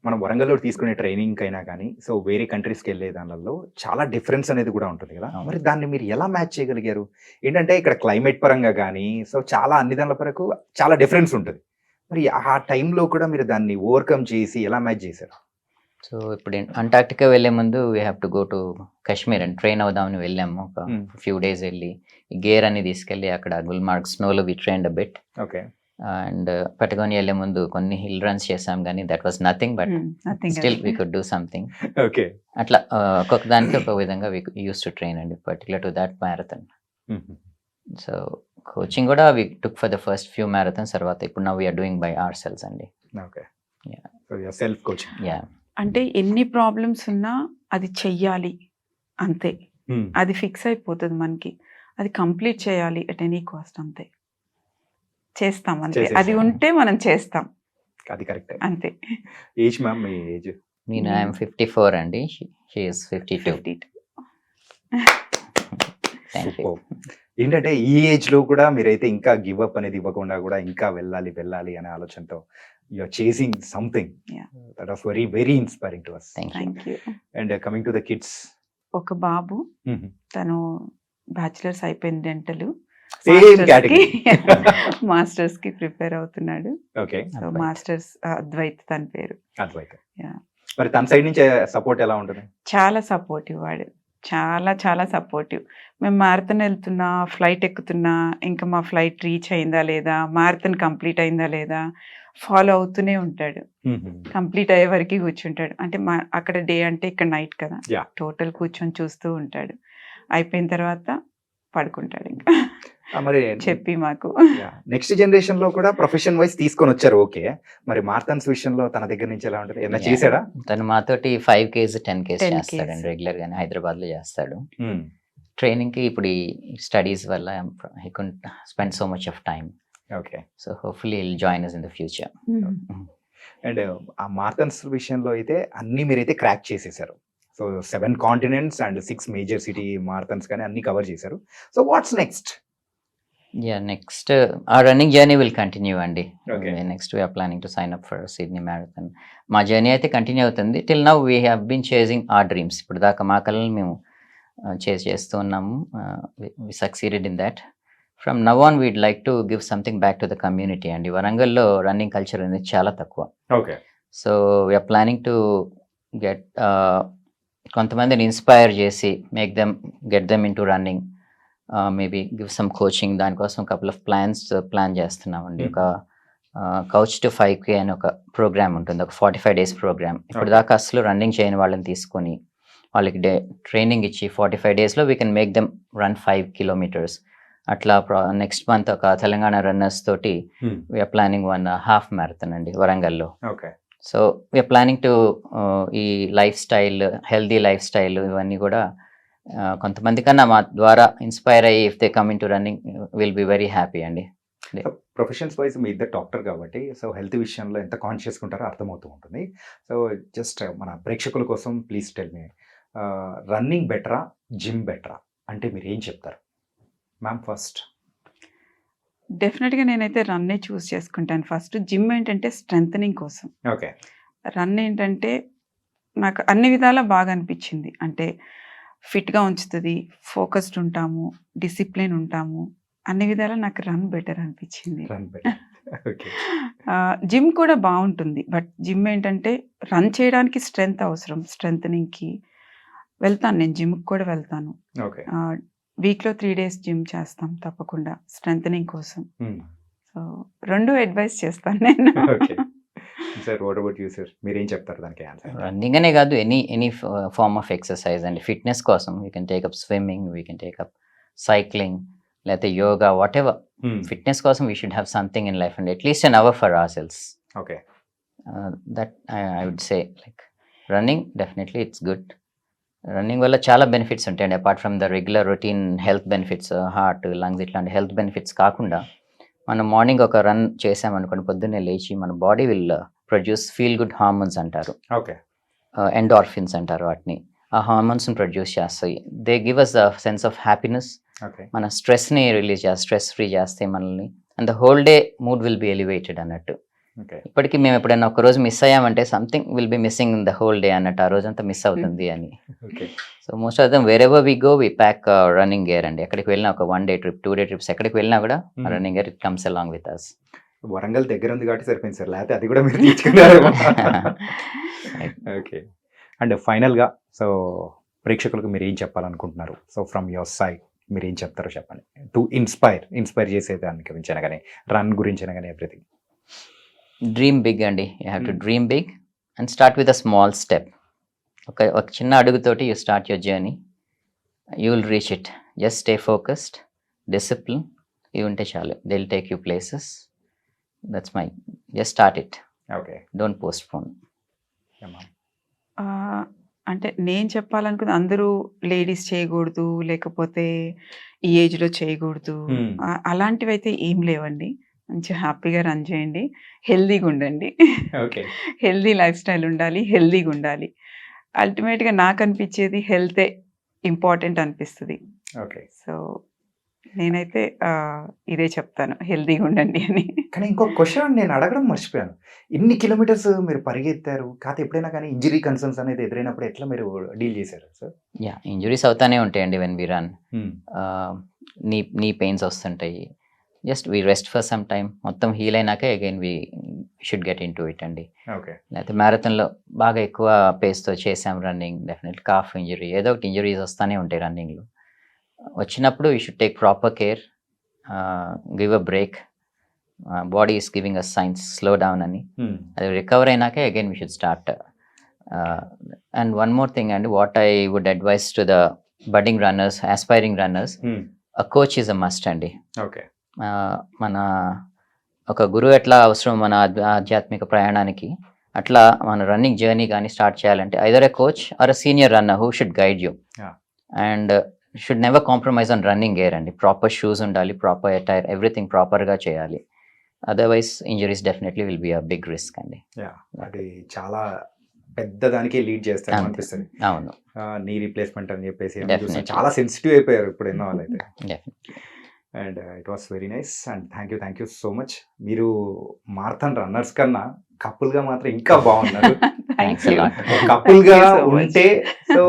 మనం వరంగల్లో తీసుకునే ట్రైనింగ్ అయినా కానీ సో వేరే కంట్రీస్కి వెళ్ళే దానిలో చాలా డిఫరెన్స్ అనేది కూడా ఉంటుంది కదా. మరి దాన్ని మీరు ఎలా మ్యాచ్ చేయగలిగారు? ఏంటంటే ఇక్కడ క్లైమేట్ పరంగా కానీ సో చాలా అన్ని దానిల వరకు చాలా డిఫరెన్స్ ఉంటుంది. మరి ఆ టైంలో కూడా మీరు దాన్ని ఓవర్కమ్ చేసి ఎలా మ్యాచ్ చేశారు? సో ఇప్పుడు అంటార్క్టికా వెళ్ళే ముందు we have to go to Kashmir and train అవుదామని వెళ్ళాము. ఒక ఫ్యూ డేస్ వెళ్ళి గేర్ అని తీసుకెళ్ళి అక్కడ గుల్మార్గ్ స్నోలో we trained a bit. Okay. And పట్టుకొని వెళ్ళే ముందు కొన్ని హిల్ రన్స్ చేసాం కానీ that was nothing, but still we could do something. Okay. అట్లా ఒక్కొక్క దానికి ఒక విధంగా వీ యూస్ టు ట్రైన్ అండి, particular to that marathon. So coaching కూడా we took for the first few marathons. తర్వాత ఇప్పుడు now we're doing by our selves అండి. Okay. So self coaching. Yeah. అంటే ఎన్ని ప్రాబ్లమ్స్ ఉన్నా అది చెయ్యాలి అంతే. అది ఫిక్స్ అయిపోతుంది మనకి. అది కంప్లీట్ చేయాలి అట్ ఎనీ కాస్ట్ అంతే. చేస్తాం అంతే. చేసేస్తాం. అది ఉంటే మనం చేస్తాం అది కరెక్ట్. అంతే. ఏజ్ మ్యామ్ మీ ఏజ్? నేను ఐఎమ్ 54 అండి, షీఈస్ 52. 52. Thank you. ఏంటంటే ఈ ఏజ్ లో కూడా మీరైతే ఇంకా గివ్ అప్ అనేది ఇవ్వకుండా కూడా ఇంకా వెళ్ళాలి అనే ఆలోచనతో you're chasing something Yeah. That was very very inspiring to us. Thank you. Thank you. And coming to the kids, ఒక బాబు, తను బ్యాచిలర్స్ అయిపోయింది డెంటల్. Same category. మాస్టర్స్ కి ప్రిపేర్ అవుతున్నాడు. Okay, so Advait. Masters Advait తన పేరు. అద్వైత. Yeah. మరి తన సైడ్ నుంచి సపోర్ట్ ఎలా ఉంటుంది? చాలా సపోర్టివ్ వాడు, చాలా చాలా సపోర్టివ్. మేము మారథాన్ వెళ్తున్నా, ఫ్లైట్ ఎక్కుతున్నా, ఇంకా మా ఫ్లైట్ రీచ్ అయిందా లేదా, మారథాన్ కంప్లీట్ అయిందా లేదా ఫాలో అవుతూనే ఉంటాడు. కంప్లీట్ అయ్యే వరకు కూర్చుంటాడు. అంటే అక్కడ డే అంటే ఇక్కడ నైట్ కదా, Yeah. టోటల్ కూర్చొని చూస్తూ ఉంటాడు. అయిపోయిన తర్వాత పడుకుంటాడు ఇంకా. మరి చెప్పి మాకు నెక్స్ట్ జనరేషన్ లో కూడా ప్రొఫెషన్ వైజ్ తీసుకొని వచ్చారు. ఓకే, మరి మార్థన్స్ విషయంలో తన దగ్గర నుంచి ఎలా ఉంటుంది? ఏమైనా చేశాడా? తను మాతోటి 5Ks 10Ks 10Ks. చేస్తాడండి రెగ్యులర్ గానే, హైదరాబాద్ లో చేస్తాడు. ట్రైనింగ్ కి ఇప్పుడు ఈ స్టడీస్ వల్ల he couldn't spend so much of time. Okay, so hopefully will join us in the future. And ఆ మార్థన్స్ విషయంలో అయితే అన్ని మీరైతే క్రాక్ చేసేసారు. సో 7 continents and 6 major city marathons కానీ అన్ని కవర్ చేశారు. So what's next? Yeah, next our running journey will continue అండి. Okay. Next we are planning to sign up for Sydney Marathon. మా జర్నీ అయితే కంటిన్యూ అవుతుంది. Till now we have been chasing our dreams. ఇప్పుడు దాకా మా కళలు మేము చేస్తూ ఉన్నాము. We succeeded in that. From now on we'd like to give something back to the community అండి. వరంగల్లో రన్నింగ్ కల్చర్ అనేది చాలా తక్కువ. Okay, so we're planning to get కొంతమందిని ఇన్స్పైర్ చేసి get them in to running, maybe give some coaching. దానికోసం couple of plan చేస్తున్నామండి. ఒక కౌచ్ టు 5K అని ఒక ప్రోగ్రామ్ ఉంటుంది, ఒక 45 days ప్రోగ్రామ్. ఇప్పుడు దాకా అసలు రన్నింగ్ చేయని వాళ్ళని తీసుకొని వాళ్ళకి ట్రైనింగ్ ఇచ్చి 45 daysలో we can make them run 5 kilometers. అట్లా నెక్స్ట్ మంత్ ఒక తెలంగాణ రన్నర్స్ తోటి వీఆర్ ప్లానింగ్ 1 half marathon అండి వరంగల్లో. ఓకే. సో వీఆర్ ప్లానింగ్ టు ఈ lifestyle, healthy lifestyle ఇవన్నీ కూడా కొంతమంది కన్నా మా ద్వారా ఇన్స్పైర్ అయ్యి if they come in to running will be very happy అండి. ప్రొఫెషన్స్ వైజ్ మీ ఇద్దరు డాక్టర్ కాబట్టి సో హెల్త్ విషయంలో ఎంత కాన్షియస్ ఉంటారో అర్థమవుతూ ఉంటుంది. సో జస్ట్ మన ప్రేక్షకుల కోసం ప్లీజ్ టెల్ మీ, రన్నింగ్ బెటరా, జిమ్ బెటరా అంటే మీరు ఏం చెప్తారు మ్యామ్? ఫస్ట్ డెఫినెట్గా నేనైతే రన్నే చూస్ చేసుకుంటాను. ఫస్ట్ జిమ్ ఏంటంటే స్ట్రెంథనింగ్ కోసం, ఓకే. రన్ ఏంటంటే నాకు అన్ని విధాలా బాగా అనిపించింది. అంటే ఫిట్గా ఉంచుతుంది, ఫోకస్డ్ ఉంటాము, డిసిప్లిన్ ఉంటాము, అన్ని విధాలా నాకు రన్ బెటర్ అనిపించింది. Run better. ఓకే. జిమ్ కూడా బాగుంటుంది, బట్ జిమ్ ఏంటంటే రన్ చేయడానికి స్ట్రెంగ్త్ అవసరం. స్ట్రెంథనింగ్కి వెళ్తాను, నేను జిమ్కి కూడా వెళ్తాను. ఓకే. వీక్లో 3 days జిమ్ చేస్తాం తప్పకుండా స్ట్రెంథనింగ్ కోసం. సో 2 అడ్వైస్ చేస్తాను నేను. Okay sir, what about you sir? మీరు ఏం చెప్తారు దానికి ఆన్సర్? రన్నింగ్ అనే కాదు, ఎనీ ఫార్మ్ ఆఫ్ ఎక్సర్సైజ్ అండి. ఫిట్నెస్ కోసం we can take up swimming, we can take up cycling, లేకపోతే యోగా, వాట్ ఎవర్. ఫిట్నెస్ కోసం we should have something in life and at least an hour for ourselves. Okay. That I would say like running definitely it's good. Running వల్ల చాలా benefits ఉంటాయండి. Apart from the regular routine health benefits, heart, lungs ఇట్లాంటి health benefits కాకుండా మనం morning ఒక run చేసామనుకోండి, పొద్దున్నే లేచి మన body will produce feel good hormones అంటారు, ఓకే. ఎండార్ఫిన్స్ అంటారు వాటిని. ఆ హార్మోన్స్ని ప్రొడ్యూస్ చేస్తాయి. They give us the sense of happiness. Okay. మన స్ట్రెస్ని రిలీజ్ చేస్తాయి, స్ట్రెస్ ఫ్రీ చేస్తాయి మనల్ని. And the whole day mood will be elevated అన్నట్టు. ఓకే. ఇప్పటికీ మేము ఎప్పుడైనా ఒక రోజు మిస్ అయ్యామంటే something will be missing in the whole day అన్నట్టు, ఆ రోజంతా మిస్ అవుతుంది అని. Okay. So most of them wherever we go we pack running gear అండి. ఎక్కడికి వెళ్ళినా ఒక 1 day ట్రిప్, 2 day ట్రిప్స్ ఎక్కడికి వెళ్ళినా కూడా running gear it comes along with us. Warangal దగ్గర ఉంది కాబట్టి సరిపోయింది సార్, లేకపోతే అది కూడా మీరు తీసుకున్నారు. ఓకే. అండ్ ఫైనల్గా సో ప్రేక్షకులకు మీరు ఏం చెప్పాలనుకుంటున్నారు? సో ఫ్రమ్ యువర్ సైడ్ మీరు ఏం చెప్తారో చెప్పండి. టు ఇన్స్పైర్ చేసేదానికి గురించి కానీ, రన్ గురించి కానీ, ఎవ్రీథింగ్. డ్రీమ్ బిగ్ అండి. You have to dream big and start with a small step. ఒక చిన్న అడుగుతోటి you start your journey, you will reach it. Just stay focused, discipline ఇవి ఉంటే చాలు. They will take you places. That's my just start it, okay. Don't postpone. అంటే నేను చెప్పాలనుకుంది అందరూ ladies చేయకూడదు, లేకపోతే ఈ ఏజ్‌లో చేయకూడదు. అలాంటివైతే ఏం లేవండి. మంచిగా హ్యాపీగా రన్ చేయండి. హెల్తీగుండండి. ఓకే. హెల్తీ లైఫ్ స్టైల్ ఉండాలి. హెల్తీగుండాలి. అల్టిమేట్‌గా నాకనిపిచ్చేది హెల్తే ఇంపార్టెంట్ అనిపిస్తది. ఓకే. సో, నేనైతే ఇదే చెప్తాను. హెల్తీగుండండి అని. కానీ ఇంకో క్వెషన్ నేను అడగడం మర్చిపోయాను. ఇన్ని కిలోమీటర్స్ మీరు పరిగెత్తారు. కాతే ఎప్పుడైనా కానీ ఇంజరీ కన్సర్న్స్ అనేది ఎదురైనప్పుడు ఎట్లా మీరు డీల్ చేశారు సార్? యాహ్! ఇంజురీస్ అవుతానే ఉంటాయండి when we run. Knee pains వస్తుంటాయి. Just we rest for some time. మొత్తం హీల్ అయినాక again we should get into it అండి. ఓకే. లేకపోతే మ్యారథాన్‌లో బాగా ఎక్కువ పేస్‌తో చేసాం రన్నింగ్, డెఫినెట్‌లీ కాఫ్ ఇంజరీ ఏదో ఒకటి ఇంజరీస్ వస్తానే ఉంటాయి రన్నింగ్‌లో. వచ్చినప్పుడు you should take proper care, give a break. Body is giving us signs slow down అని. అది రికవర్ అయినాకే again we should start. And one more thing అండి, what I would advise to the budding runners, aspiring runners, a coach is a must అండి. Okay. మన ఒక గురువు ఎట్లా అవసరం మన ఆధ్యాత్మిక ప్రయాణానికి, అట్లా మన రన్నింగ్ జర్నీ కానీ స్టార్ట్ చేయాలంటే either a coach or a senior runner who should guide you. Yeah. And should never compromise on running gear అండి. ప్రాపర్ షూస్ ఉండాలి, ప్రాపర్ అటైర్, ఎవ్రీథింగ్ ప్రాపర్గా చేయాలి. Otherwise injuries definitely will be a big risk అండి. అది చాలా పెద్ద దానికి lead చేస్తాను అనిపిస్తుంది. అవును, నీ రీప్లేస్మెంట్ అని చెప్పేసి Definitely. చాలా సెన్సిటివ్ అయిపోయారు ఇప్పుడు ఎన్నో వాళ్ళైతే. Definitely. And it was very nice and thank you so much. మీరు మారథాన్ రన్నర్స్ కన్నా కపుల్గా మాత్రం ఇంకా బాగున్నారు. Thank you. కపుల్గా Thank you so much. ఉంటే సో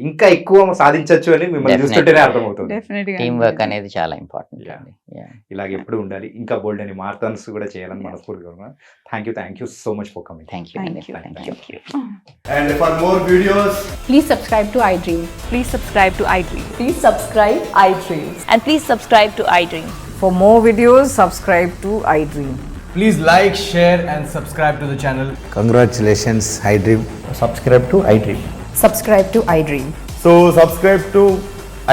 ఇంకా ఎక్కువ సాధించచ్చు అని మిమ్మల్ని Definitely. చూస్తుంటేనే అర్థమవుతుంది. డెఫినెట్‌గా టీమ్ వర్క్ అనేది చాలా ఇంపార్టెంట్ Yeah. అండి. Yeah. ఇలాగ ఎప్పుడు ఉండాలి, ఇంకా బోల్డ్ అని మారథాన్స్ కూడా చేయాలని Yes. మనస్ఫూర్తిగా. Thank you so much for coming. Thank you. Thank you. Thank thank you. You. And for more videos, Please subscribe to iDream. Please subscribe to iDream. Please subscribe iDream. And please subscribe to iDream. For more videos, subscribe to iDream. please like, share, and subscribe to the channel. Congratulations, iDream. Subscribe to iDream. Subscribe to iDream. So, subscribe to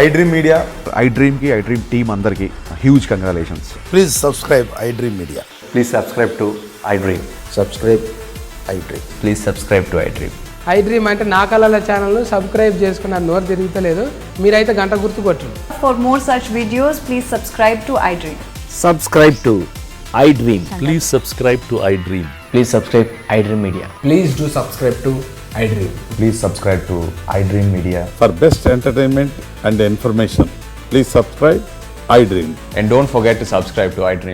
iDream Media. iDream की iDream team अंदर की huge congratulations. Please subscribe iDream Media. Please subscribe to iDream. Subscribe iDream. Please subscribe to iDream. iDream అంటే నా కళల ఛానల్ను subscribe చేసుకున్న నోరు తిరుగుతలేదు, మీరైతే గంట గుర్తు కొట్టండి. For more such videos, please subscribe to iDream. Subscribe to iDream. Please subscribe to iDream. Please subscribe iDream Media. Please do subscribe to iDream. Please subscribe to iDream Media. For best entertainment and information, please subscribe iDream. And don't forget to subscribe to iDream.